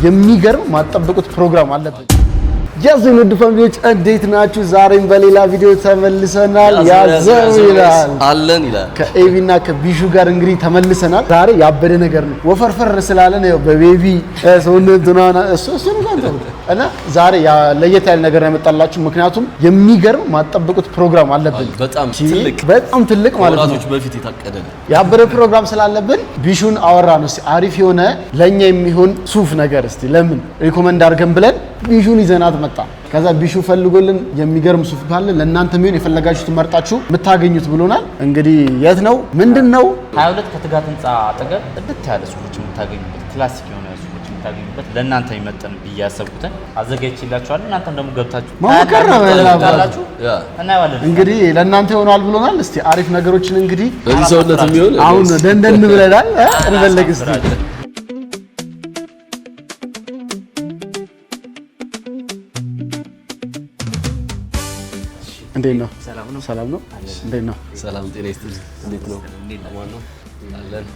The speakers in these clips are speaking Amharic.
የሚገርም ማጠብቁት ፕሮግራም አለበት። የዝንድ ፋሚሊዎች እንዴት ናችሁ? ዛሬም በሌላ ቪዲዮ ተመልሰናል። ያዘው ይላል አለን ይላል ከኤቪና ከቢሹ ጋር እንግዲህ ተመልሰናል። ዛሬ ያበደ ነገር ነው። ወፈርፈር ስላለ ነው በቤቢ ሰውነቱና እሱ ነው እና ዛሬ ለየት ያለ ነገር ያመጣላችሁ። ምክንያቱም የሚገርም ማጠብቁት ፕሮግራም አለብን። በጣም ትልቅ ማለት ነው። ወራቶች በፊት የታቀደ ያበደ ፕሮግራም ስላለብን ቢሹን አወራ ነው። እስቲ አሪፍ የሆነ ለኛ የሚሆን ሱፍ ነገር እስቲ ለምን ሪኮመንድ አድርገን ብለን ቢሹን ይዘናት መጣ። ከዛ ቢሹ ፈልጎልን የሚገርም ሱፍ ካለ ለእናንተ ምን የፈለጋችሁት መርጣችሁ የምታገኙት ብሎናል። እንግዲህ የት ነው ምንድነው? 22 ከትጋት ህንጻ አጠገብ ጥድት ያለ ሱፎች የምታገኙበት ክላሲክ የሆነ ሱፎች የምታገኙበት ለእናንተ ይመጥን ብያሰብኩትን አዘጋጅቼላችኋለሁ። እናንተም ደግሞ ገብታችሁ ማከራ ታላችሁ እናያለን። እንግዲህ ለእናንተ ይሆናል ብሎናል። እስቲ አሪፍ ነገሮችን እንግዲህ ለሰውነት የሚሆን አሁን ደንደን ብለናል። እንፈልግ እስቲ እንዴት ነው? ሰላም ነው። እንዴት ነው? ሰላም ጤና ይስጥልኝ። እንዴት ነው? አለን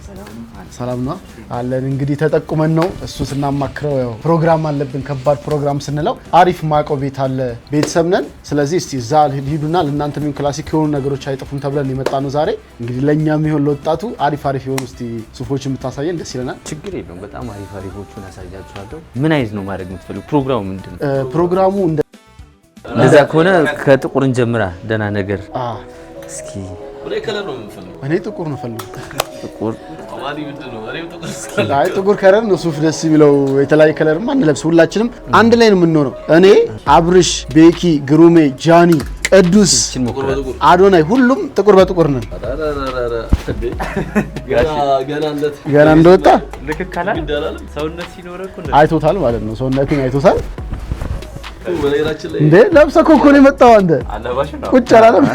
ሰላም ነው አለን። እንግዲህ ተጠቁመን ነው እሱ ስናማክረው ያው ፕሮግራም አለብን። ከባድ ፕሮግራም ስንለው አሪፍ ማቆ ቤት አለ ቤተሰብ ነን። ስለዚህ እስቲ እዛ ሂዱና ለእናንተ ምን ክላሲክ የሆኑ ነገሮች አይጠፉም ተብለን የመጣ ነው ዛሬ። እንግዲህ ለኛም ይሁን ለወጣቱ አሪፍ የሆኑ እስቲ ሱፎችን የምታሳየን ደስ ይለናል። ችግር የለውም። በጣም አሪፎቹን ያሳያችኋለሁ። ምን አይነት ነው ማድረግ የምትፈልጉ? ፕሮግራሙ ምንድነው? ፕሮግራሙ እንደዛ ከሆነ ከጥቁር እንጀምራ። ደህና ነገር እስኪ እኔ ጥቁር ነው ፈልጉ። ጥቁር ጥቁር ከለር ነው ሱፍ ደስ የሚለው። የተለያየ ከለርማ አንለብስ፣ ሁላችንም አንድ ላይ ነው የምንሆነው። እኔ አብርሽ፣ ቤኪ፣ ግሩሜ፣ ጃኒ፣ ቅዱስ፣ አዶናይ ሁሉም ጥቁር በጥቁር ነን። ገና እንደወጣ ሰውነት ሲኖር እኮ አይቶታል ማለት ነው። ሰውነቴን አይቶታል እንዴ? ለብሰህ እኮ ነው የመጣው አንተ። ቁጭ አላለም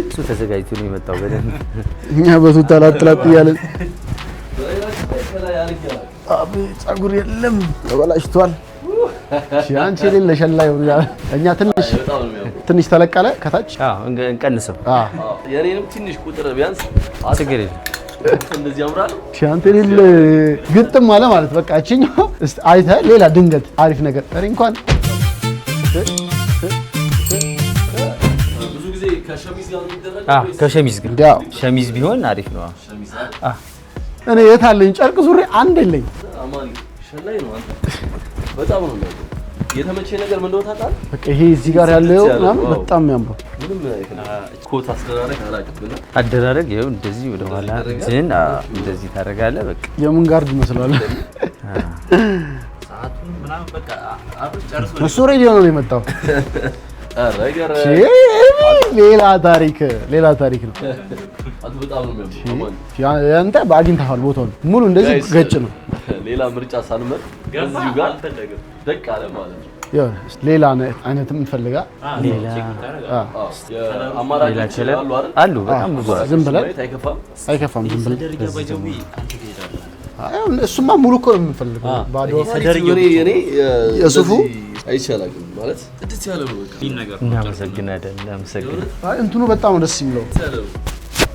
እሱ ተዘጋጅቶ ነው የመጣው። በደንብ እኛ በሱት ተላጥላጥ እያለን አቤት ፀጉር የለም ተበላሽቷል። አንቺ የሌለ ሸላይ ነው። እኛ ትንሽ ተለቀለ ከታች እንቀንሰው። የኔንም ትንሽ ቁጥር ቢያንስ ችግር የለም። እንደዚህ ያምራል። ሻንቴል ግጥም አለ ማለት በቃ እቺኛው አይተህ ሌላ ድንገት አሪፍ ነገር እንኳን ብዙ ጊዜ ከሸሚዝ ጋር የሚደረግ ከሸሚዝ ጋር ሸሚዝ ቢሆን አሪፍ ነው። እኔ የት አለኝ ጨርቅ ሱሪ አንድ የለኝ። አማን ሸላይ ነው አንተ በጣም ነው የሚያምረው። የተመቸ ነገር ምን እንደሆነ ታውቃለህ? በቃ ይሄ እዚህ ጋር ያለው ምናምን በጣም የሚያምረው ምንም ኮት አደራረግ ይኸው እንደዚህ ወደ ኋላ እንትን እንደዚህ ታደርጋለህ። በቃ የምን ጋርድ ይመስላል። እሱ ሬዲዮ ነው የመጣው። ሌላ ታሪክ ነው። አንተ አግኝተሃል ቦታውን ሙሉ እንደዚህ ገጭ ነው። ሌላ ምርጫ ሳንመጥ እዚሁ ጋር ደቅ አለ ማለት ነው። ሌላ አይነትም እንፈልጋ ሌላ አማራጮች አሉ በጣም ብዙ። ዝም ብለን አይከፋም። ዝም ብለን እሱማ ሙሉ እኮ ነው የምንፈልገው። ባዶ እኔ የሱፉ አይቻልም ማለት ጥድት ያለ ነው። እናመሰግናለን። እንትኑ በጣም ነው ደስ የሚለው።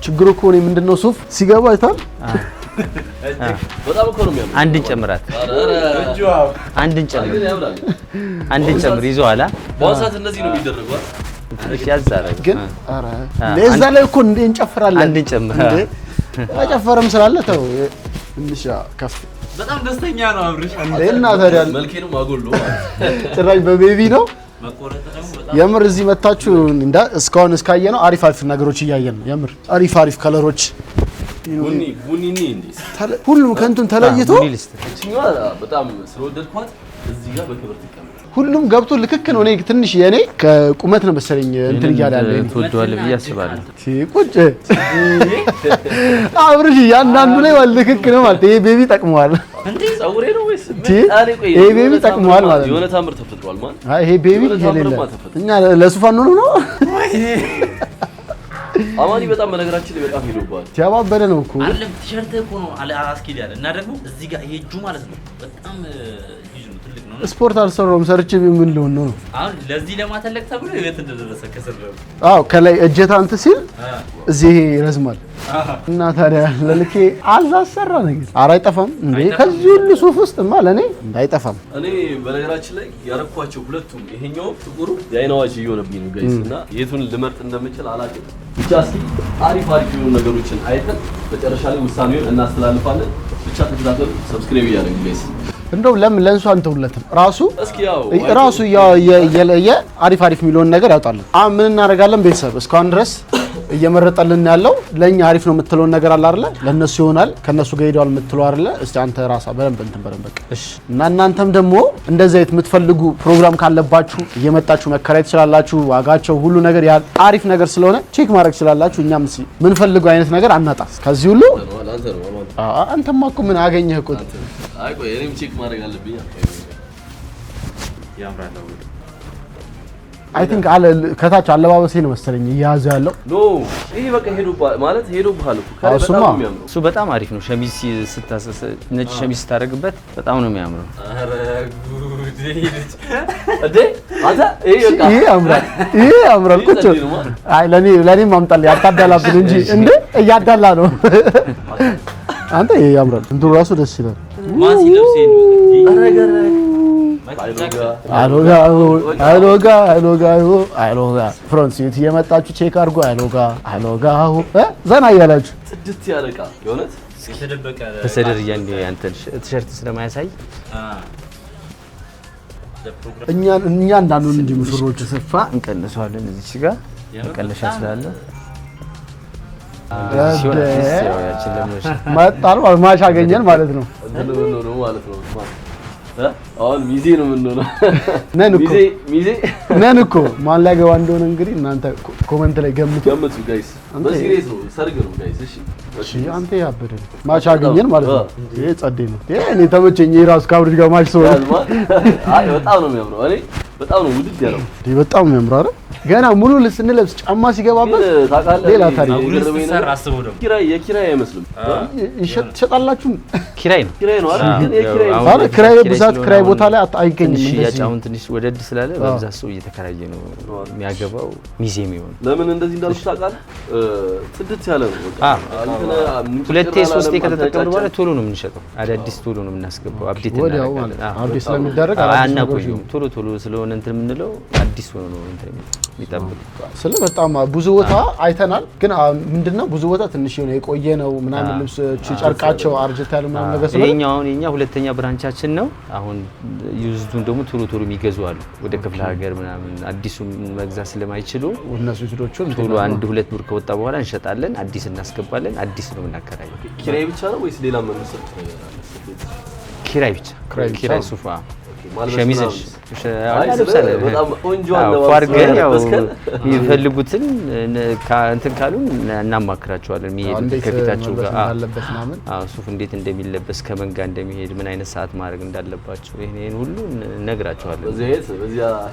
ችግሩ እኮ ነው ምንድነው ሱፍ ሲገባ አይታል። በጣም እኮ ነው የሚያምረው። አንድን ጨምራት። አንድን ጨምር ይዘዋላ። በዋሳት እንደዚህ ነው የሚደረገው። ትንሽ ያዛረግ ግን አረ ለዛ ላይ እኮ እንጨፍራለን። አንድን ጨምር አጨፈረም ስላለ ተው እንሻ ከፍ በጣም ደስተኛ ነው አብርሽ። እንዴና ታዲያ መልኬኑ ማጎሎ ጭራሽ በቤቢ ነው የምር። እዚህ መታችሁ እንዳ እስካሁን እስካየነው አሪፍ ነገሮች እያየን ነው። የምር አሪፍ ከለሮች ቡኒ ሁሉም ከእንትን ተለይቶ በጣም ስለወደድኳት እዚህ ጋር በክብር ትቀመጥ። ሁሉም ገብቶ ልክክ ነው። እኔ ትንሽ የኔ ከቁመት ነው መሰለኝ እንትን እያለ ያለ እኔ ትወደዋለህ ብዬ አስባለሁ። ቁጭ አብርሽ ያንዳንዱ ላይ ልክክ ነው ማለት ይሄ ቤቢ ጠቅመዋል እንዴ? ፀጉሬ ነው ወይስ ይሄ ቤቢ ጠቅመዋል ማለት ነው። የሆነ ታምር ተፈጥሯል ማለት አይ ይሄ ቤቢ የሌለ እኛ ለሱፋን ነው አማኒ በጣም በነገራችን ላይ በጣም ሄዶባል። ያባበደ ነው እኮ አይደለም ቲሸርት እኮ ነው አስኪል ያለ እና ደግሞ እዚህ ጋር ይሄ እጁ ማለት ነው በጣም ይዙ ትልቅ ስፖርት አልሰራውም ሰርቼ ምን ልሆን ነው አሁን ለዚህ ለማተለቅ ተብሎ የት እንደደረሰ ከስር ነው አዎ ከላይ እጀታ እንት ሲል እዚህ ይረዝማል እና ታዲያ ለልኬ አዛሰራ ነገር ኧረ አይጠፋም እንዴ ከዚህ ሁሉ ሱፍ ውስጥማ ለኔ እንዳይጠፋም እኔ በነገራችን ላይ ያረኳቸው ሁለቱም ይሄኛው ጥቁሩ የአይናዋጅ እየሆነብኝ ነው ጋይስ እና የቱን ልመርጥ እንደምችል አላውቅም ብቻ እስኪ አሪፍ የሆኑ ነገሮችን አይተን መጨረሻ ላይ ውሳኔውን እናስተላልፋለን ብቻ ተከታተሉ ሰብስክራይብ ያደርጉ ጋይስ እንደው ለምን ለንሱ አንተውለትም ራሱ እስኪ ያው ራሱ የለየ አሪፍ ሚሊዮን ነገር ያውጣልን አሁን ምን እናደርጋለን ቤተሰብ እስካሁን ድረስ እየመረጠልን ያለው ለኛ አሪፍ ነው የምትለው ነገር አለ አይደለ ለነሱ ይሆናል ከነሱ ጋር ሄዷል የምትለው አይደለ እስቲ አንተ ራሳ በደንብ እንትን በደንብ በቃ እሺ እና እናንተም ደግሞ እንደዚህ አይነት የምትፈልጉ ፕሮግራም ካለባችሁ እየመጣችሁ መከራየት ትችላላችሁ ዋጋቸው ሁሉ ነገር አሪፍ ነገር ስለሆነ ቼክ ማድረግ ትችላላችሁ እኛም እስኪ ምን ፈልጉ አይነት ነገር አናጣ ከዚህ ሁሉ አንተማ እኮ ምን አገኘህ እኮ አይ ቆይ እኔም ቼክ ማድረግ አለብኝ ያምራል አይ ቲንክ ከታች አለባበሴ ነው መሰለኝ እያያዘ ያለው ኖ ይሄ በቃ ሄዶብሃል እኮ እሱ በጣም አሪፍ ነው ሸሚዝ ነጭ ሸሚዝ ስታደርግበት በጣም ነው የሚያምረው ኧረ ጉድ እንዴ አንተ ይሄ ያምራል ቁጭ አይ ለኔም አምጣልኝ አታዳላብን እንጂ እንዴ እያዳላ ነው አንተ ይሄ ያምራል እንትኑ ራሱ ደስ ይላል ማሲ ለብሴ ነው ነገር አይሎጋ ፍሮንት ሲት የመጣችሁ ቼክ አድርጉ አይሎጋ ዘና እያላችሁ ጽድት ያለቃ የሆነት የተደበቀ በሰደር ያንዴ ያንተን ቲሸርት ስለማያሳይ እኛ እንዳንሆን እንጂ ሙሽሮች ተሰፋ እንቀንሰዋለን እዚህ ጋር መቀነሻ ስላለ መጣል ማሽ አገኘን ማለት ነው አሁን ሚዜ ነው የምንሆነው ነን እኮ ማን ላይ ገባ እንደሆነ እንግዲህ እናንተ ኮሜንት ላይ ገምቱ ጋይስ በሲሪየስ ነው ሰርግ ነው ጋይስ እሺ አንተ ያበደ ማሽ አገኘን ማለት ነው ይሄ ጸዴ ነው እኔ ተመቸኝ የራስ ካብሪጅ ጋር ማሽ ሰው አይ በጣም ነው የሚያምረው እኔ በጣም ነው ውድድ ያለው በጣም ነው የሚያምረው አይደል ገና ሙሉ ስንለብስ ጫማ ሲገባበት ሌላ ታሪክ የኪራይ አይመስልም ይሸጣላችሁ ኪራይ ነው አይደል ኪራይ ብዛት ኪራይ ቦታ ላይ አይገኝም እንደዚህ ያጫውን ትንሽ ወደድ ስላለ በብዛት ሰው እየተከራየ ነው የሚያገባው ሚዜም ይሆን ለምን እንደዚህ እንዳልኩ ታውቃለህ ጽድት ያለ ነው በቃ ሁለቴ ሶስቴ ከተጠቀምን በኋላ ቶሎ ነው የምንሸጠው አዳዲስ ቶሎ ነው የምናስገባው አፕዴት እናደርጋለን አፕዴት ስለሚደረግ አናቆይም ቶሎ ስለሆነ እንትን የምንለው አዲስ ሆኖ ነው እንትን የሚጠብቅ ስለ በጣም ብዙ ቦታ አይተናል ግን ምንድነው ብዙ ቦታ ትንሽ የሆነ የቆየ ነው ምናምን ልብሶች ጨርቃቸው አርጅት ያለ ምናምን ነገር ስለሆነ የኛ ሁለተኛ ብራንቻችን ነው አሁን ዩዝዱን ደግሞ ቶሎ የሚገዙ አሉ ወደ ክፍለ ሀገር ምናምን አዲሱን መግዛት ስለማይችሉ እነሱ ዩዝዶቹን ቶሎ አንድ ሁለት ብር ከወጣ በኋላ እንሸጣለን አዲስ እናስገባለን አዲስ ነው የምናከራየው ኪራይ ብቻ ነው ወይስ ሌላ መንሰጥ ነገር አለ ኪራይ ብቻ ኪራይ ሱፋ ሸሚዝሽ በጣም ቆንጆ አለ ያው የሚፈልጉትን እንትን ካሉን እናማክራቸዋለን የሚሄድ ከፊታቸው ጋር አለበት ማለት ሱፍ እንዴት እንደሚለበስ ከመንጋ እንደሚሄድ ምን አይነት ሰዓት ማድረግ እንዳለባቸው ይሄን ሁሉ እነግራቸዋለን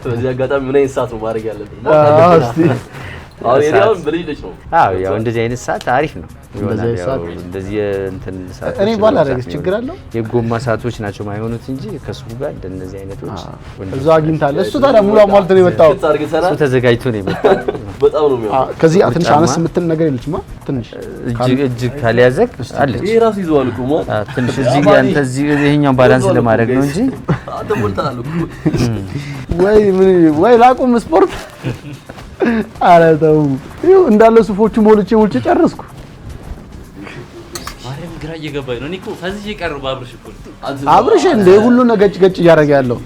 በዚህ አጋጣሚ ምን አይነት ሰዓት ነው ማድረግ ያለብን አሁን ብልጅ ነው ያው እንደዚህ አይነት ሰዓት አሪፍ ነው እንደዚህ እንትን ሰዓት እኔ ባላረግስ ችግር አለው የጎማ ሰዓቶች ናቸው ማይሆኑት እንጂ ከሱፍ ጋር እንደነዚህ አይነቶች እዛ አግኝታለ እሱ ታዲያ ሙሉ አሟልቶ ነው የመጣው እሱ ተዘጋጅቶ ነው የመጣው በጣም ነው የሚያምረው ከዚህ ትንሽ አነስ የምትል ነገር የለችማ ትንሽ እጅ ካልያዘክ አለች ይሄ ራሱ ይዘዋል እኮ ትንሽ እዚህ ጋር አንተ እዚህ ይሄኛው ባላንስ ለማድረግ ነው እንጂ አንተ ሞልታል ወይ ላቁም ስፖርት አረ ተው ይኸው እንዳለ ሱፎቹ ሞልቼ ጨረስኩ ማርያም ግራ እየገባኝ ነው እኔ እኮ ከዚህ የቀረው አብርሽ እንደ ሁሉ ነገጭ ገጭ እያደረገ ያለው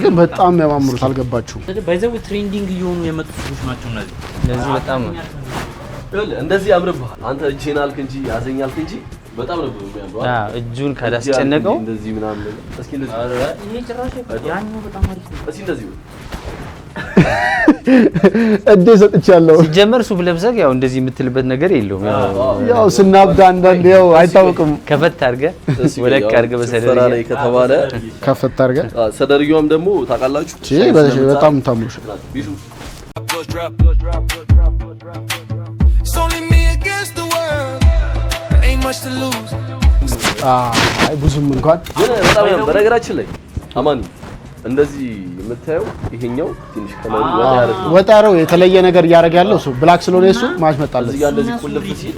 ግን በጣም ያማምሩት አልገባችሁም ባይዘው ትሬንዲንግ እየሆኑ የመጡ ሱፎች ናቸው እነዚህ በጣም እንደዚህ ያምርብሃል አንተ እጄን አልክ እንጂ ያዘኝ አልክ እንጂ በጣም ነው የሚያምረው እጁን ካላስጨነቀው እንደዚህ ምናምን እስኪ እንደዚህ አረ ይሄ ጭራሽ ያኛው በጣም አሪፍ ነው እስኪ እንደዚህ እዴ ሰጥቻለሁ ሲጀመር ሱፍ ለብሰህ ያው እንደዚህ የምትልበት ነገር የለውም ያው ስናብዳ አንዳንዴ ያው አይታወቅም ከፈት አድርገህ ወለቅ አድርገህ በሰደር ላይ ከተባለ ከፈት አድርገህ ሰደርዩም ደግሞ ታውቃላችሁ በጣም ታምሩሽ አይ ብዙም እንኳን በጣም በነገራችን ላይ አማኒ እንደዚህ የምታየው ይሄኛው ትንሽ ከለሩ ወጣ ያለው የተለየ ነገር እያደረገ ያለው እሱ ብላክ ስለሆነ እሱ ማች መጣለት እዚህ ጋር እንደዚህ ቁልፍ ሲል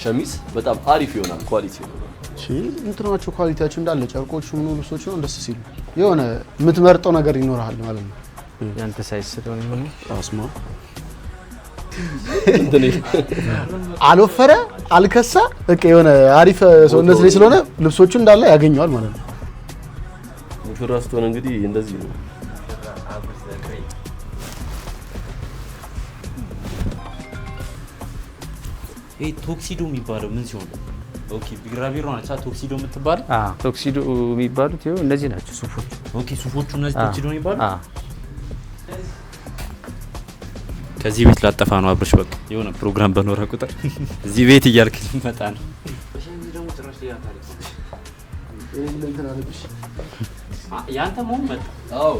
ሸሚዝ በጣም አሪፍ ይሆናል። ኳሊቲ ነው። እሺ እንትናቸው ኳሊቲያቸው እንዳለ ጨርቆቹ ምን ልብሶቹ ነው ደስ ሲሉ የሆነ የምትመርጠው ነገር ይኖርሃል ማለት ነው። ያንተ ሳይዝ ስለሆነ ነው አስማ አልወፈረ አልከሳ በቃ የሆነ አሪፍ ሰውነት ላይ ስለሆነ ልብሶቹ እንዳለ ያገኘዋል ማለት ነው። ፍራስቶን እንግዲህ እንደዚህ ነው። ይሄ ቶክሲዶ የሚባለው ምን ሲሆን ኦኬ ቢራቢሮ ናቸው ቶክሲዶ የምትባል ቶክሲዶ የሚባሉት ይኸው እነዚህ ናቸው ሱፎቹ። ኦኬ ሱፎቹ እነዚህ ቶክሲዶ የሚባሉ ከዚህ ቤት ላጠፋ ነው አብርሽ። በቃ የሆነ ፕሮግራም በኖረ ቁጥር እዚህ ቤት እያልክ ልመጣ ነው። ያንተ መሆን መጣ። አዎ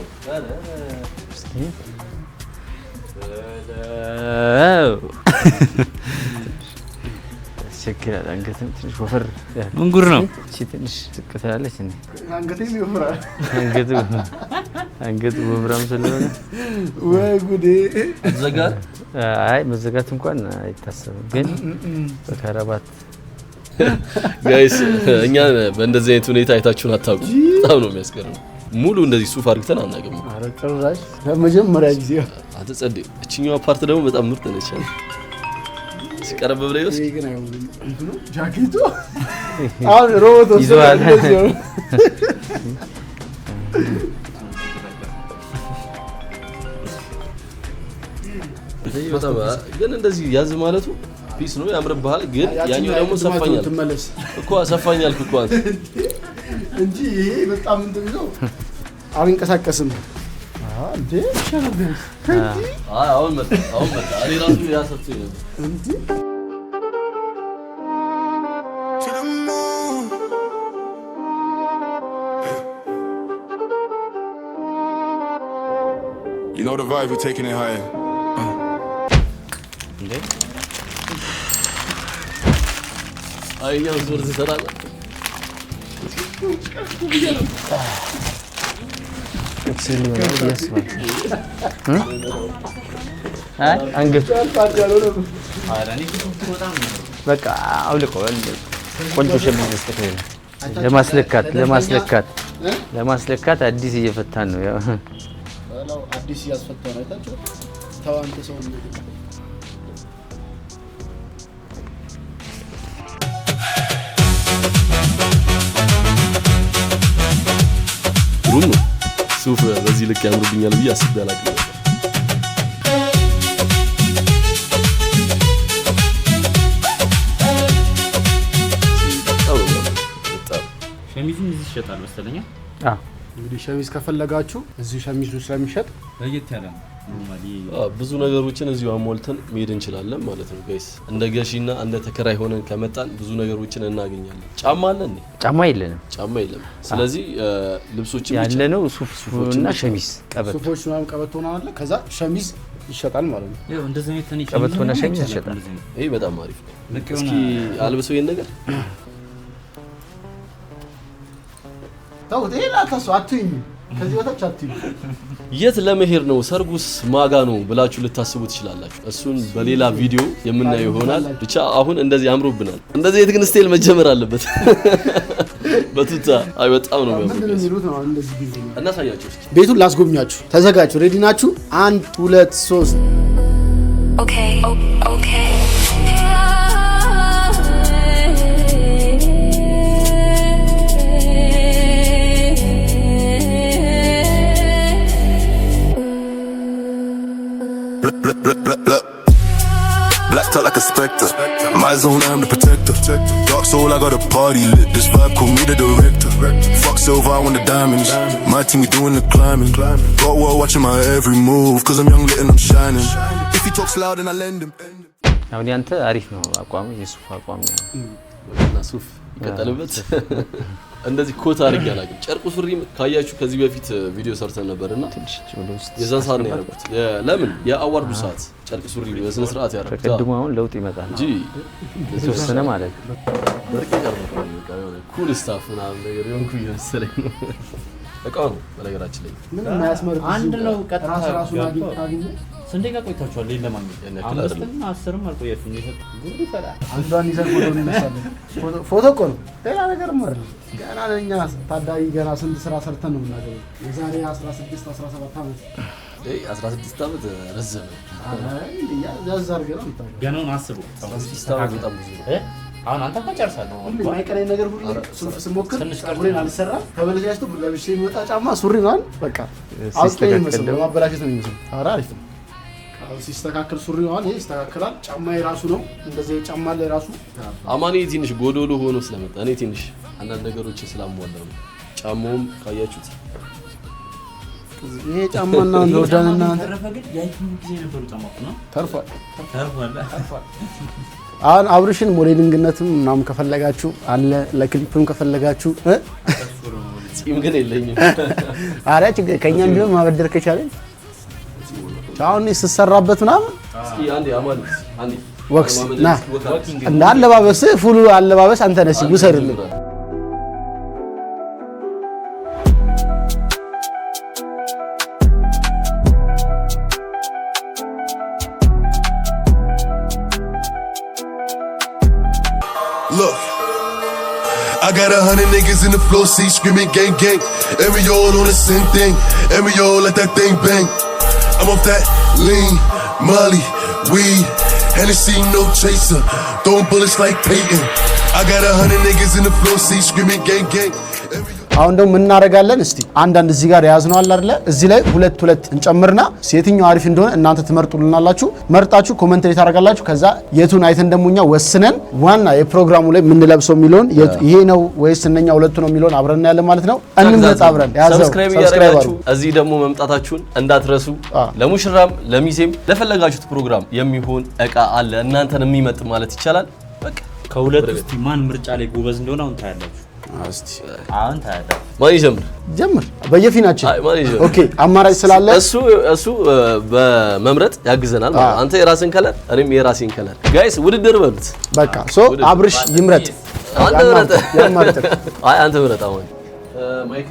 ሸክላ አንገትም ትንሽ ወፈር ያለ ምን ጉር ነው? እቺ ትንሽ ዝቅ ትላለች እንዴ? አንገቴም ይወፍራል። አንገቱ ወፍራም ስለሆነ ወይ ጉዴ ዘጋት። አይ መዘጋት እንኳን አይታሰብም፣ ግን በከረባት ጋይስ እኛ በእንደዚህ አይነት ሁኔታ አይታችሁን አታውቁ። በጣም ነው የሚያስገርመው። ሙሉ እንደዚህ ሱፍ አድርገን አናገም። ኧረ ጭራሽ ለመጀመሪያ ጊዜ አትጸድ። እቺኛው ፓርት ደግሞ በጣም ምርጥ ነች። ሲቀርብ ብለውስ ይሄ ግን አይሆንም። እንትኑ ጃኬቱ አሁን ሮቦት ይዟል። ግን እንደዚህ ያዝ ማለቱ ፒስ ነው ያምርብሃል። ግን ያኛው ደግሞ ሰፋኛል እኮ ሰፋኛል እኮ አንተ እንጂ ይሄ በጣም እንትን ነው። አልንቀሳቀስም። እንዴ ሸርብስ አሁን መጣ እኔ ራሱ ያሰብኩኝ ነበር እንዴ You know the vibe, we're taking it higher. አይኛው ዞር ተሰራለ አንገቱ በቃ አውልቀው ቆንጆ ሸሚዝ መስጠት ነው። ለማስለካት አዲስ እየፈታን ነው። ያው አዲስ እያስፈታን ነው። አይታችሁ ታዋንተ ሰው ነው። ሩኑ ሱፍ በዚህ ልክ ያምርብኛል ብዬ አስቤ አላውቅም ነበር። ሸሚዙም እዚህ ይሸጣል መሰለኝ። እንግዲህ ሸሚዝ ከፈለጋችሁ እዚህ ሸሚዙ ስለሚሸጥ ለየት ያለ ነው። ብዙ ነገሮችን እዚሁ አሞልተን መሄድ እንችላለን ማለት ነው ጋይስ። እንደ ገሺና እንደ ተከራይ ሆነን ከመጣን ብዙ ነገሮችን እናገኛለን። ጫማ አለን? ጫማ የለንም። ስለዚህ ልብሶች ያለ ነው ሱፍና ሸሚዝ፣ ቀበቶ፣ ሱፎች ምናምን ቀበቶ ነው አለ። ከዛ ሸሚዝ ይሸጣል ማለት ነው። ያው እንደዚህ አይነት ተኒ ቀበቶና ሸሚዝ ይሸጣል። ይሄ በጣም አሪፍ ነው። እስኪ አልብሰው ይሄን ነገር ታውት ይሄ ላታሱ አትይኝ። ከዚህ በታች አትይኝ። የት ለመሄድ ነው? ሰርጉስ ማጋ ነው ብላችሁ ልታስቡ ትችላላችሁ። እሱን በሌላ ቪዲዮ የምናየው ይሆናል። ብቻ አሁን እንደዚህ አምሮብናል። እንደዚህ የትግን ስታይል መጀመር አለበት። በቱታ አይ በጣም ነው የሚያምረው። እናሳያችሁ እስኪ ቤቱን ላስጎብኛችሁ። ተዘጋጁ። ሬዲ ናችሁ? 1 2 3 ኦኬ ኦኬ Black top like a spectre. My zone, I'm the protector. Dark soul, I got a party lit. This vibe, call me the director. Fuck silver, I want the diamonds. My team, we doing the climbing. Got world watching my every move. Cause I'm young, lit and I'm shining. If he talks loud, then I lend him. አሁን ያንተ አሪፍ ነው አቋም፣ የሱፍ አቋም ነው። እና ሱፍ ይቀጥልበት። እንደዚህ ኮት አድርጌ አላውቅም። ጨርቁ ሱሪ ካያችሁ ከዚህ በፊት ቪዲዮ ሰርተን ነበርና የዛን ሰዓት ነው ያደረኩት። ለምን የአዋርዱ ሰዓት ጨርቅ ሱሪ በስነ ስርዓት ያደረኩት። ተቀድሞ አሁን ለውጥ ይመጣል እንጂ የተወሰነ ማለት ነው። በርቅ ቀርበው በቃ የሆነ ኩል ስታፍ ምናምን ነገር የሆንኩ እየመሰለኝ ነው። እቃው ነው በነገራችን ላይ ምንም የማያስመርጥ አንድ ነው። ቀጥታ ራሱ አግኝ ስንት ደቂቃ ቆይታችኋል? ሌላ ለማግኘት 5-10 አልቆያችሁም? ይፈጥ ጉድ ፈላ አንዷን ይዘን ፎቶ እንነሳለን። ፎቶ እኮ ነው ሌላ ነገር ማለት ነው። ገና ለኛ ታዳጊ ገና ስንት ስራ ሰርተን ነው የምናገኘው። የዛሬ 16-17 ዓመት 16 ዓመት ረዘመ። ያዝ አድርገህ ነው የምታውቀው። ገናውን አስቡ። 16 ዓመት በጣም ብዙ ነው። አሁን አንተ እኮ ጨርሳለህ። የማይቀረኝ ነገር ሁሉ ስሞክር ሱሪን አልሰራም። ከበለጃጅቱ ለብሼ የሚወጣ ጫማ ሱሪ ነው በቃ አውጥተህ የሚመስለው ማበላሸት ነው የሚመስለው። ኧረ አሪፍ ነው ሲስተካከል። ሱሪ ነው ይሄ ይስተካከላል። ጫማ የራሱ ነው እንደዚህ ጫማ ላይ ራሱ አማኔ ትንሽ ጎዶሎ ሆኖ ስለመጣ እኔ ትንሽ አንዳንድ ነገሮችን ስላሟላው ነው። ጫማውም ካያችሁት ይሄ ጫማና ወዳንና ተረፈ ግን ያይቱን ጊዜ ነበሩ ጫማ ነው ተርፏል። ተርፏል። አሁን አብርሽን ሞዴሊንግነትም ምናምን ከፈለጋችሁ አለ ለክሊፕም ከፈለጋችሁ ጺም ግን የለኝም። ኧረ ችግር ከእኛም ቢሆን ማበደር ከቻለን አሁን ስትሰራበት ምናምን እስኪ አንዴ አማን አንዴ ወክስ ና እንደ አለባበስ ፉሉ አለባበስ አንተ ነህ ውሰድልኝ። Look, I got 100 niggas in the floor seat screaming gang gang. And we all on the same thing, and we all let that thing bang. I'm off that lean, Molly, weed, Hennessy, no chaser. Throwing bullets like Peyton. I got 100 niggas in the floor seat screaming gang gang. አሁን ደግሞ ምን እናደርጋለን? እስቲ አንዳንድ እዚህ ጋር ያዝነው አለ አይደለ? እዚህ ላይ ሁለት እንጨምርና የትኛው አሪፍ እንደሆነ እናንተ ትመርጡልናላችሁ። መርጣችሁ ኮሜንት ላይ ታደርጋላችሁ። ከዛ የቱን አይተን ደሞኛ ወስነን ዋና የፕሮግራሙ ላይ ምን ለብሰው የሚለውን ይሄ ነው ወይስ እነኛ ሁለቱ ነው የሚለውን አብረን ያለ ማለት ነው። እንምረጥ አብረን። ያዘው ሰብስክራይብ ያደርጋችሁ እዚህ ደግሞ መምጣታችሁን እንዳትረሱ። ለሙሽራም ለሚዜም ለፈለጋችሁት ፕሮግራም የሚሆን እቃ አለ እናንተን የሚመጥ ማለት ይቻላል። በቃ ከሁለት እስቲ ማን ምርጫ ላይ ጎበዝ እንደሆነ አሁን ታያላችሁ። እስቲ አሁን ታያላችሁ። ማን ይጀምር? ጀምር በየፊናችን። ማን ይጀምር? ኦኬ አማራጭ ስላለ እሱ በመምረጥ ያግዘናል ማለት አንተ የራስን ከለር እኔም የራሴን ከለር ጋይስ ውድድር በሉት በቃ ሶ አብርሽ ይምረጥ። አንተ ምረጥ። አይ አንተ ምረጥ። አሁን ማይክ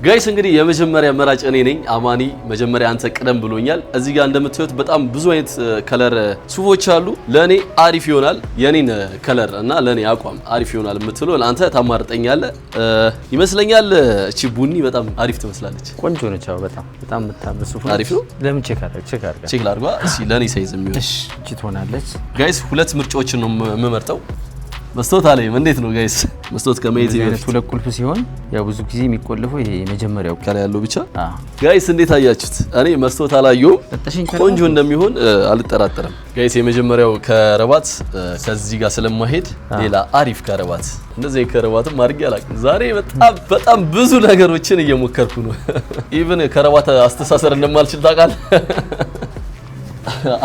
ጋይስ እንግዲህ የመጀመሪያ መራጭ እኔ ነኝ። አማኒ መጀመሪያ አንተ ቀደም ብሎኛል። እዚህ ጋር እንደምታዩት በጣም ብዙ አይነት ከለር ሱፎች አሉ። ለኔ አሪፍ ይሆናል የኔን ከለር እና ለኔ አቋም አሪፍ ይሆናል የምትለው አንተ ታማርጠኛለህ ይመስለኛል። እቺ ቡኒ በጣም አሪፍ ትመስላለች። ቆንጆ ነች። በጣም የምታምር ሱፍ አሪፍ ነው። ለምን ቼክ አድርጋ ቼክ ላድርጋ እስኪ ለኔ ሳይዝ የሚሆን እሺ እቺ ትሆናለች። ጋይስ ሁለት ምርጫዎችን ነው የምመርጠው። መስታወት አለኝ። እንዴት ነው ጋይስ? መስታወት ከመይት ይሄት ሁለት ቁልፍ ሲሆን ያው ብዙ ጊዜ የሚቆልፈው ይሄ የመጀመሪያው ከላይ ያለው ብቻ። ጋይስ እንዴት አያችሁት? እኔ መስታወት አላየሁም። ቆንጆ እንደሚሆን አልጠራጠርም። ጋይስ የመጀመሪያው ከረባት ከዚህ ጋር ስለማይሄድ ሌላ አሪፍ ከረባት እንደዚህ ከረባትም አድርጌ አላውቅም። ዛሬ በጣም ብዙ ነገሮችን እየሞከርኩ ነው። ኢቭን ከረባት አስተሳሰር እንደማልችል ታውቃለህ።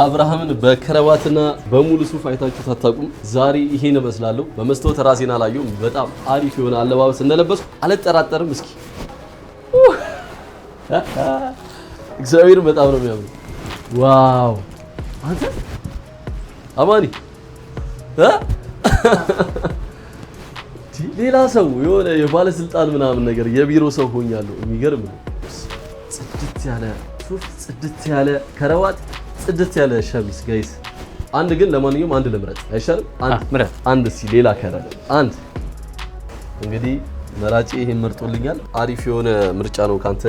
አብርሃምን በከረባትና በሙሉ ሱፍ አይታችሁት አታውቁም። ዛሬ ይሄን እመስላለሁ። በመስታወት ራሴን አላየሁም። በጣም አሪፍ የሆነ አለባበስ እንደለበስኩ አልጠራጠርም። እስኪ እግዚአብሔር በጣም ነው የሚያምረው። ዋው አንተ አማኒ ሌላ ሰው የሆነ የባለስልጣን ምናምን ነገር የቢሮ ሰው ሆኛለሁ። የሚገርም ነው። ጽድት ያለ ሱፍ፣ ጽድት ያለ ከረባት፣ ጽድት ያለ ሸሚዝ ጋይስ። አንድ ግን ለማንኛውም አንድ ልምረጥ አይሻልም? አንድ እስኪ ሌላ ከረር አንድ እንግዲህ መራጭ ይሄን መርጦልኛል። አሪፍ የሆነ ምርጫ ነው። ካንተ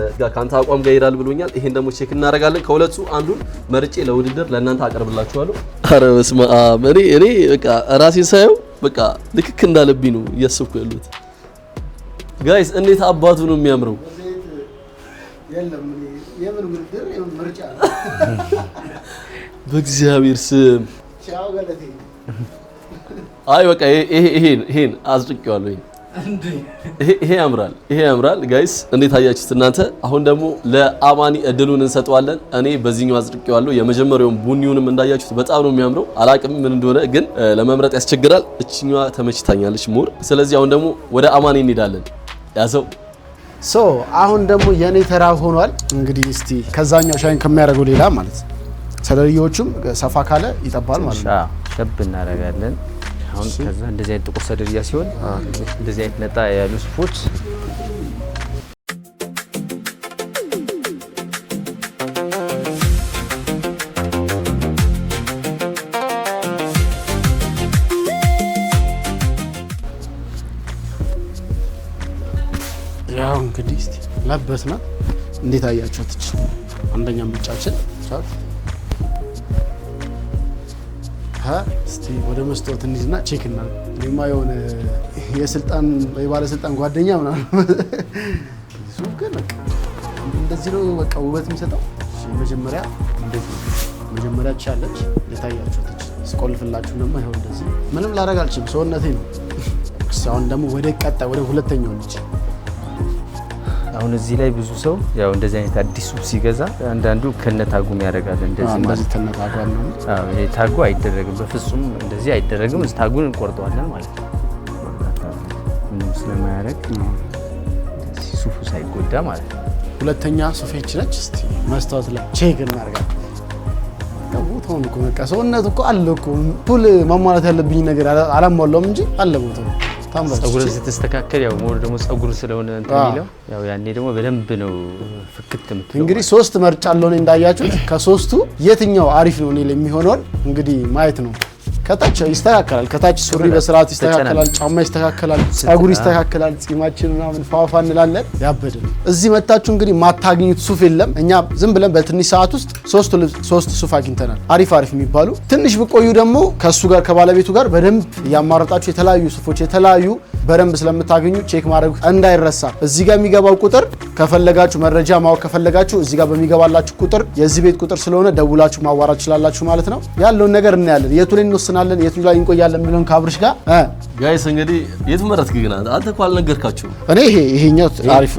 አቋም ጋር ይሄዳል ብሎኛል። ይሄን ደግሞ ቼክ እናደርጋለን። ከሁለቱ አንዱን መርጬ ለውድድር ለእናንተ አቀርብላችኋለሁ። ኧረ በስመ አብ እኔ በቃ ራሴን ሳየው በቃ ልክክ እንዳለብኝ ነው እያሰብኩ ያሉት ጋይስ። እንዴት አባቱ ነው የሚያምረው! የምን ውድድር የምን ምርጫ ነው? በእግዚአብሔር ስም አይ በቃ ይሄን አዝርቄዋለሁ። ይሄ ያምራል ጋይስ። እንዴት አያችሁት እናንተ? አሁን ደግሞ ለአማኒ እድሉን እንሰጠዋለን። እኔ በዚህኛው አዝርቄዋለሁ። የመጀመሪያውን ቡኒውንም እንዳያችሁት በጣም ነው የሚያምረው። አላቅም ምን እንደሆነ ግን ለመምረጥ ያስቸግራል። እቺኛዋ ተመችታኛለች ሞር። ስለዚህ አሁን ደግሞ ወደ አማኒ እንሄዳለን። ያዘው አሁን ደግሞ የኔ ተራ ሆኗል። እንግዲህ እስቲ ከዛኛው ሻይን ከሚያደርገው ሌላ ማለት ሰደርዮቹም ሰፋ ካለ ይጠባል ማለት ነው። ሸብ እናደርጋለን። አሁን ከዛ እንደዚህ አይነት ጥቁር ሰደርያ ሲሆን እንደዚህ አይነት ነጣ ያሉ ሱፎች ለበስና እንዴት አያችሁት? እቺ አንደኛ ምርጫችን ቻት እስቲ ወደ መስታወት እንይዝና ቼክ እናድርግ። እኔማ የሆነ የስልጣን ወይ ባለስልጣን ጓደኛ ምናምን እሱ ግን በቃ እንደዚህ ነው በቃ ውበት የሚሰጠው። መጀመሪያ እንደዚህ መጀመሪያ ቻለች ለታያችሁት ስቆልፍላችሁ ደግሞ ይሄው እንደዚህ ምንም ላደርግ አልችልም፣ ሰውነቴ ነው። አሁን ደግሞ ወደ ቀጣይ ወደ ሁለተኛው ልጅ አሁን እዚህ ላይ ብዙ ሰው ያው እንደዚህ አይነት አዲስ ሱፍ ሲገዛ አንዳንዱ ከነታጉም ያደርጋል። እንደዚህ ተነታጓል ነው። አዎ ይሄ ታጉ አይደረግም፣ በፍጹም እንደዚህ አይደረግም። ታጉን እንቆርጠዋለን ማለት ነው። ምንም ስለማያደርግ ሱፉ ሳይጎዳ ማለት ነው። ሁለተኛ ሱፌች ነች። እስቲ መስታወት ላይ ቼክ እናደርጋለን። ቦታውን እኮ በቃ ሰውነቱ እኮ አለ እኮ ሁሉ ማሟላት ያለብኝ ነገር አላሟላውም እንጂ አለ ቦታው። ጸጉር ስትስተካከል ያው ሞር ደግሞ ጸጉር ስለሆነ እንትን የሚለው ያው ያኔ ደግሞ በደንብ ነው ፍክት የምትለው። እንግዲህ 3 ምርጫ አለው እንዳያችሁት። ከ3ቱ የትኛው አሪፍ ነው እኔ ለሚሆነው እንግዲህ ማየት ነው። ከታች ይስተካከላል፣ ከታች ሱሪ በስርዓት ይስተካከላል፣ ጫማ ይስተካከላል፣ ጸጉር ይስተካከላል፣ ጺማችን ምናምን ፋፋ እንላለን። ያበደ እዚህ መታችሁ እንግዲህ ማታገኙት ሱፍ የለም። እኛ ዝም ብለን በትንሽ ሰዓት ውስጥ 3 ሱፍ አግኝተናል፣ አሪፍ የሚባሉ። ትንሽ ብቆዩ ደግሞ ከሱ ጋር ከባለቤቱ ጋር በደንብ ያማረጣችሁ የተለያዩ ሱፎች የተለያዩ በደንብ ስለምታገኙ ቼክ ማድረግ እንዳይረሳ። እዚህ ጋር የሚገባው ቁጥር ከፈለጋችሁ መረጃ ማወቅ ከፈለጋችሁ እዚህ ጋር በሚገባላችሁ ቁጥር የዚህ ቤት ቁጥር ስለሆነ ደውላችሁ ማዋራት ትችላላችሁ ማለት ነው። ያለውን ነገር እናያለን። የቱ ላይ እንወስናለን፣ የቱ ላይ እንቆያለን የሚለውን ካብርሽ ጋር ጋይስ እንግዲህ የቱ መረጥክ ግን አንተ እኮ አልነገርካችሁም። እኔ ይሄኛው አሪፍ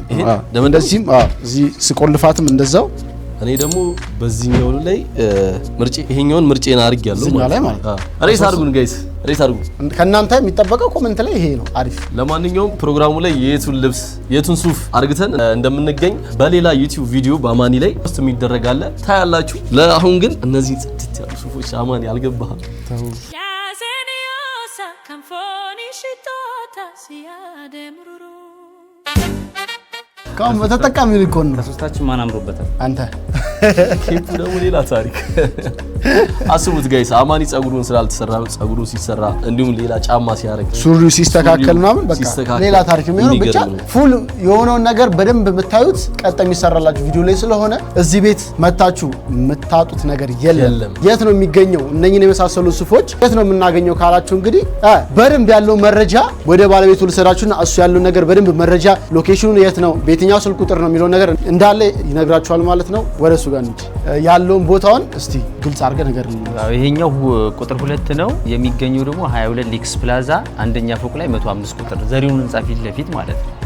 ነው። እንደዚህም እዚህ ስቆልፋትም እንደዛው እኔ ደግሞ በዚህኛው ላይ ይሄኛውን ምርጬን አድርጌያለሁ ማለት ነው። ሬስ አድርጉን ጋይስ፣ ሬስ አድርጉ። ከእናንተ የሚጠበቀው ኮሜንት ላይ ይሄ ነው አሪፍ። ለማንኛውም ፕሮግራሙ ላይ የቱን ሱፍ አርግተን እንደምንገኝ በሌላ ዩቲዩብ ቪዲዮ በአማኒ ላይ ፖስት የሚደረግ አለ ታያላችሁ። ለአሁን ግን እነዚህ ጽድት ያሉ ሱፎች አማኒ አልገባህም። ካም ተጠቃሚ ሊኮን ነው። ከሶስታችን ማን አምሮበታል? አንተ ኬፑ ደግሞ ሌላ ታሪክ። አስቡት ጋይስ አማኒ ጸጉሩን ስላልተሰራ ጸጉሩ ሲሰራ እንዲሁም ሌላ ጫማ ሲያረግ ሱሪው ሲስተካከል ምናምን በቃ ሌላ ታሪክ የሚሆነው ብቻ ፉል የሆነውን ነገር በደንብ የምታዩት ቀጣይ የሚሰራላችሁ ቪዲዮ ላይ ስለሆነ እዚህ ቤት መታችሁ የምታጡት ነገር የለም። የት ነው የሚገኘው? እነኚህን የመሳሰሉ ሱፎች የት ነው የምናገኘው ካላችሁ እንግዲህ በደንብ ያለው መረጃ ወደ ባለቤቱ ልሰራችሁና እሱ ያለው ነገር በደንብ መረጃ ሎኬሽኑን የት ነው ቤትኛው ስልክ ቁጥር ነው የሚለው ነገር እንዳለ ይነግራችኋል ማለት ነው። ወደ እሱ ጋር እንጂ ያለውን ቦታውን እስቲ ግልጽ አድርገህ ነገር ነው። ይሄኛው ቁጥር 2 ነው የሚገኘው ደግሞ 22 ሊክስ ፕላዛ አንደኛ ፎቅ ላይ 105 ቁጥር ዘሪሁን ህንጻ ፊት ለፊት ማለት ነው።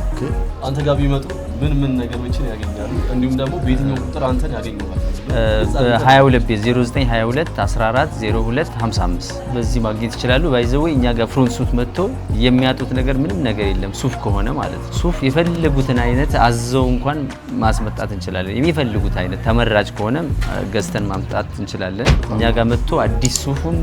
አንተ ጋር ቢመጡ ምን ነገሮችን ያገኛሉ? እንዲሁም ደግሞ በየትኛው ቁጥር አንተን ያገኙሃል? በ22 ቤት 0922 14 02 55 በዚህ ማግኘት ይችላሉ። ባይዘው እኛ ጋር ፍሮንት ሱት መጥቶ የሚያጡት ነገር ምንም ነገር የለም። ሱፍ ከሆነ ማለት ነው ሱፍ የፈለጉትን አይነት አዘው እንኳን ማስመጣት እንችላለን። የሚፈልጉት አይነት ተመራጭ ከሆነ ገዝተን ማምጣት እንችላለን። እኛ ጋር መጥቶ አዲስ ሱፉን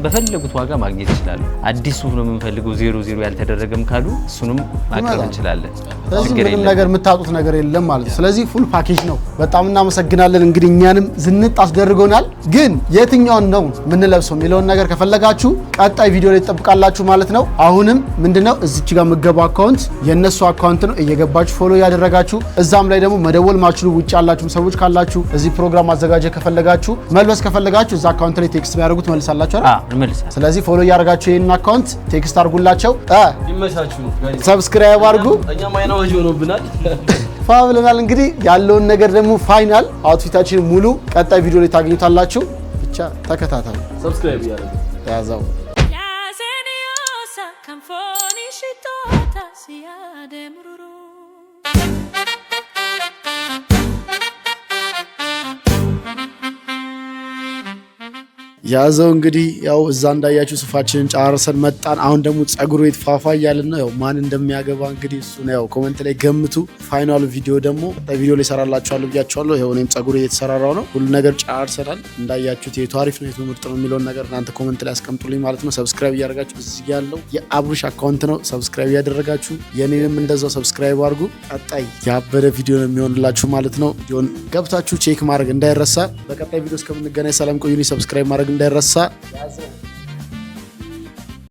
በፈለጉት ዋጋ ማግኘት ይችላሉ። አዲስ ሱፍ ነው የምንፈልገው 00 ያልተደረገም ካሉ እሱንም ማቅረብ እንችላለን። ስለዚህ ምንም ነገር የምታጡት ነገር የለም ማለት ነው። ስለዚህ ፉል ፓኬጅ ነው። በጣም እናመሰግናለን። እንግዲህ እኛንም ዝንጥ አስደርጎናል። ግን የትኛውን ነው የምንለብሰው የሚለውን ነገር ከፈለጋችሁ ቀጣይ ቪዲዮ ላይ ተጠብቃላችሁ ማለት ነው። አሁንም ምንድነው እዚች ጋር የምትገባው አካውንት የነሱ አካውንት ነው። እየገባችሁ ፎሎ ያደረጋችሁ እዛም ላይ ደግሞ መደወል ማችሉ ውጭ ያላችሁ ሰዎች ካላችሁ እዚህ ፕሮግራም ማዘጋጀት ከፈለጋችሁ መልበስ ከፈለጋችሁ እዛ አካውንት ላይ ቴክስት ያደርጉት መልሳላችሁ አይደል? ስለዚህ ፎሎ ያደረጋችሁ ይሄን አካውንት ቴክስት አድርጉላቸው። ይመቻችሁ። ሰብስክራይብ አድርጉ። እኛ ማይናወጅ ሆኖብናል ፋብለናል። እንግዲህ ያለውን ነገር ደግሞ ፋይናል አውትፊታችን ሙሉ ቀጣይ ቪዲዮ ላይ ታገኙታላችሁ። ብቻ ተከታተሉ። ሰብስክራይብ ያደርጉ ያዛው ያዘው እንግዲህ ያው እዛ እንዳያችሁ ሱፋችንን ጫርሰን መጣን። አሁን ደግሞ ጸጉሩ የተፋፋ እያልን ነው። ያው ማን እንደሚያገባ እንግዲህ እሱ ነው ያው ኮሜንት ላይ ገምቱ። ፋይናሉ ቪዲዮ ደግሞ ቪዲዮ ላይ ሰራላችኋለሁ ብያችኋለሁ። ያው እኔም ጸጉሩ እየተሰራራው ነው። ሁሉ ነገር ጫርሰናል እንዳያችሁት። የቱ አሪፍ ነው የቱ ምርጥ ነው የሚለውን ነገር እናንተ ኮሜንት ላይ አስቀምጡልኝ ማለት ነው። ሰብስክራይብ እያደረጋችሁ እዚህ ያለው የአብሩሽ አካውንት ነው። ሰብስክራይብ እያደረጋችሁ የኔንም እንደዛው ሰብስክራይብ አድርጉ። ቀጣይ ያበደ ቪዲዮ ነው የሚሆንላችሁ ማለት ነው። ቪዲዮን ገብታችሁ ቼክ ማድረግ እንዳይረሳ። በቀጣይ ቪዲዮ እስከምንገናኝ ሰላም ቆዩኝ። ሰብስክራይብ ማድረግ እንዳይረሳ።